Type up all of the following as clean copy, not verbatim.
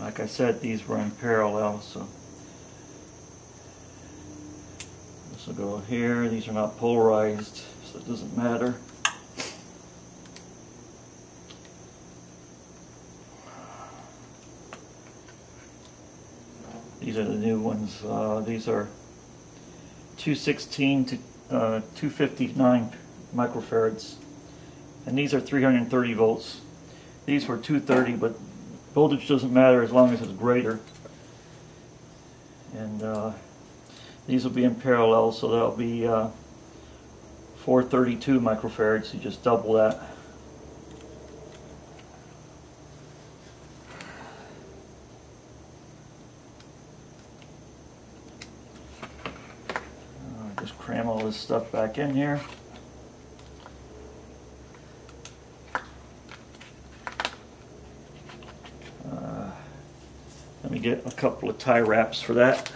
Like I said, these were in parallel, so this will go here. These are not polarized, so it doesn't matter. These are the new ones. These are 216 to 259 microfarads, and these are 330 volts. These were 230, but voltage doesn't matter as long as it's greater. And these will be in parallel, so that'll be 432 microfarads. You just double that. Just cram all this stuff back in here. Let me get a couple of tie wraps for that.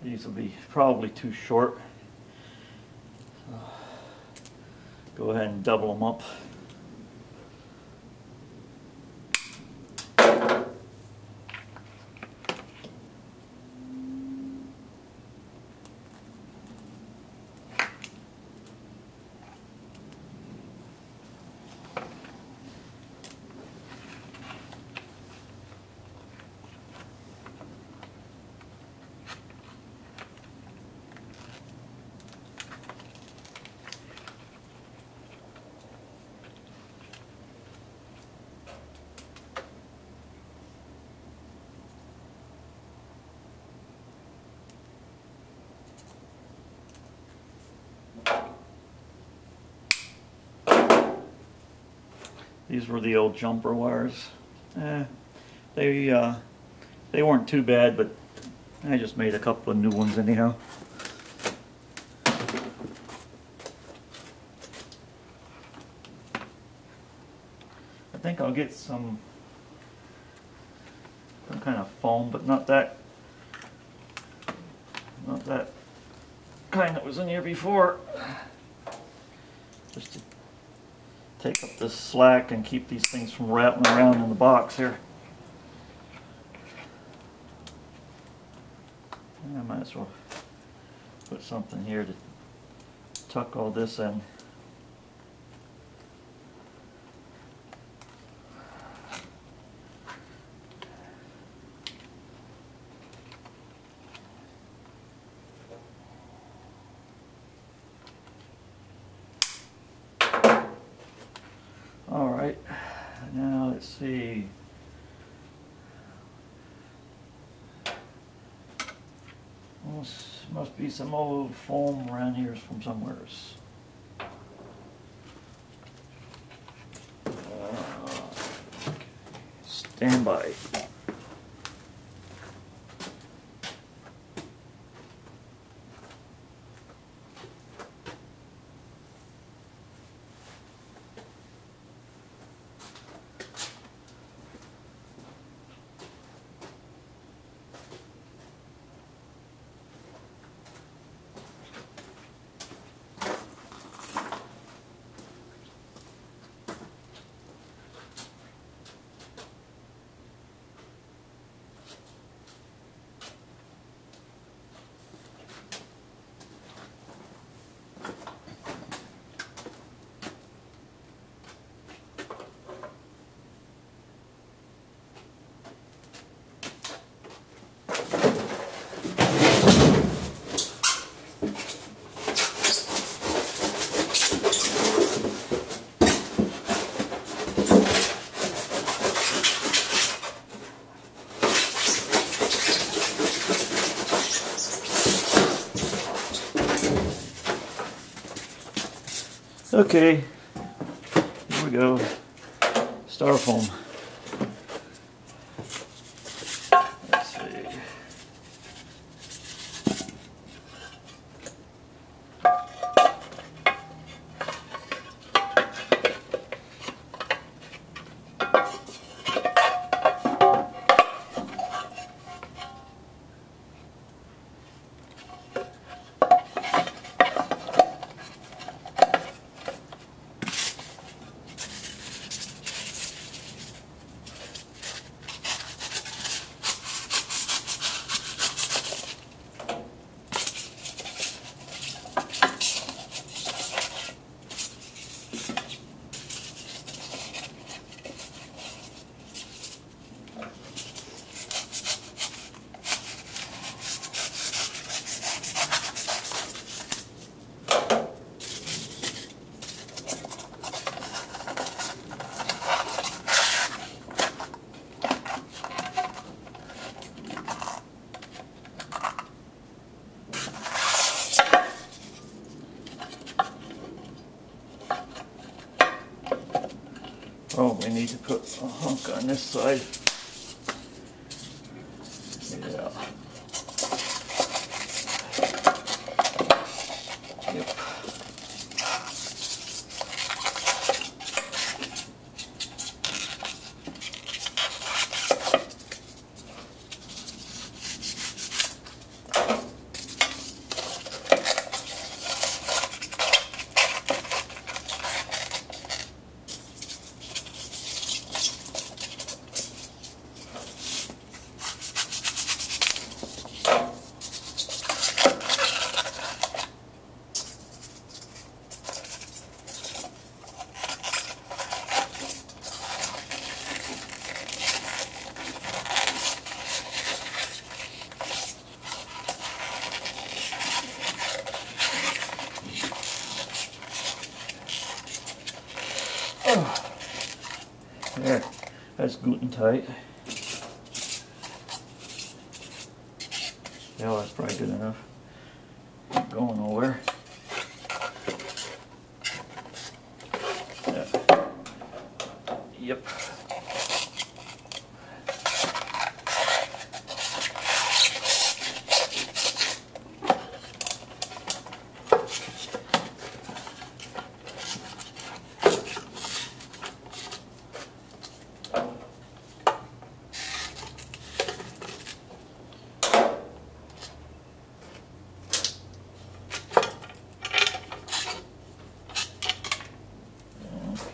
These will be probably too short. So go ahead and double them up. These were the old jumper wires. They weren't too bad, but I just made a couple of new ones anyhow. I think I'll get some kind of foam, but not that kind that was in here before. Just to take up this slack and keep these things from rattling around in the box here. I might as well put something here to tuck all this in. Alright, now let's see. This must be some old foam around here from somewhere. Stand by. Okay, here we go. Styrofoam. Let's see. Oh, we need to put a hunk on this side. Yeah. Yep. Oh. There, that's gluten tight. Yeah, that's probably good enough. Not going nowhere. Yeah. Yep.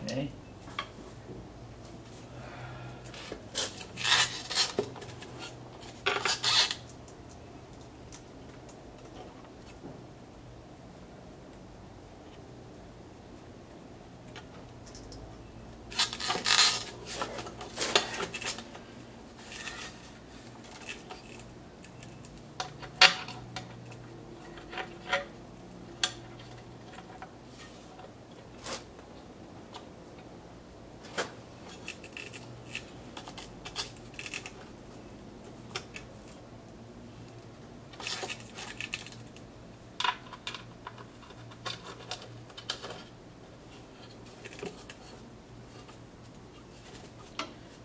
Okay.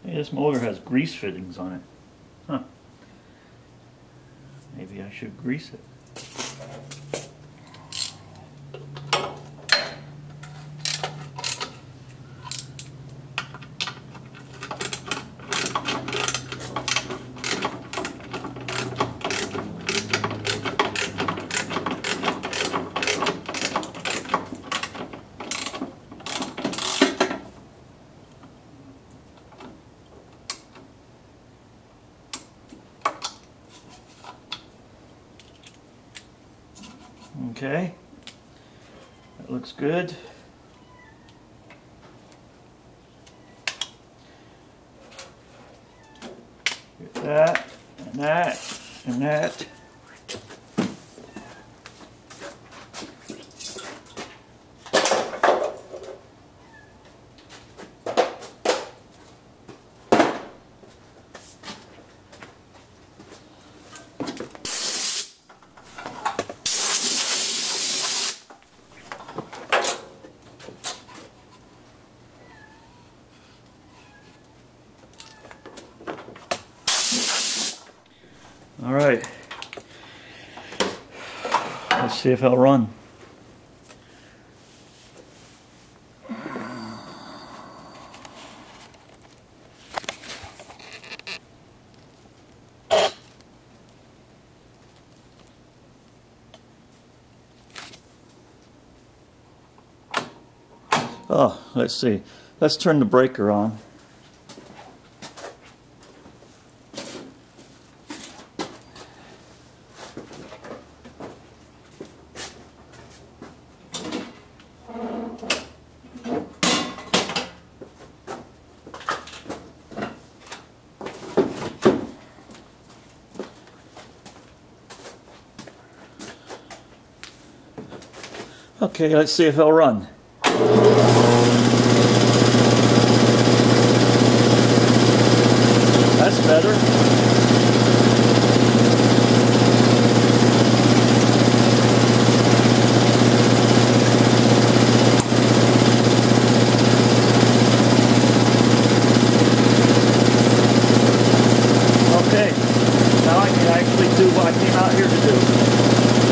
Hey, this motor has grease fittings on it. Huh. Maybe I should grease it. Okay, that looks good. Get that, and that, and that. All right. Let's see if it'll run. Oh, let's see. Let's turn the breaker on. Okay, let's see if it'll run. That's better. Okay, now I can actually do what I came out here to do.